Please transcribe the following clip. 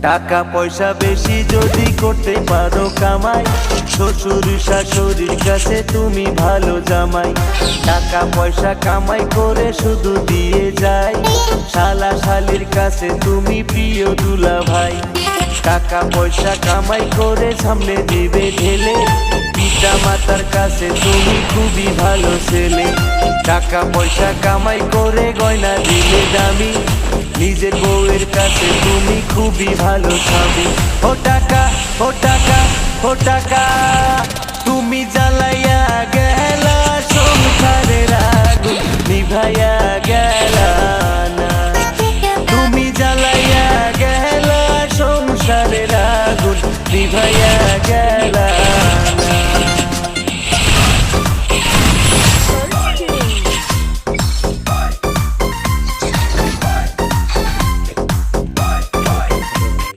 টাকা পয়সা বেশি যদি করতে পারো কামাই, শ্বশুর শাশুড়ির কাছে তুমি ভালো জামাই। টাকা পয়সা কামাই করে শুধু দিয়ে যায়, শালা শালির কাছে তুমি প্রিয় দুলা ভাই। টাকা পয়সা কামাই করে সামনে দিবে ঢেলে, পিতা মাতার কাছে তুমি খুবই ভালো ছেলে। টাকা পয়সা কামাই করে গয়না দিলে দামি, নিজের বউয়ের কাছে তুমি খুবই ভালো স্বামী। ও টাকা, ও টাকা, ও টাকা, তুমি জ্বালাইয়া গেলা সংসারের আগুন নিভাইয়া গেলা না। তুমি জ্বালাইয়া গেলা সংসারের আগুন নিভাইয়া গেলা।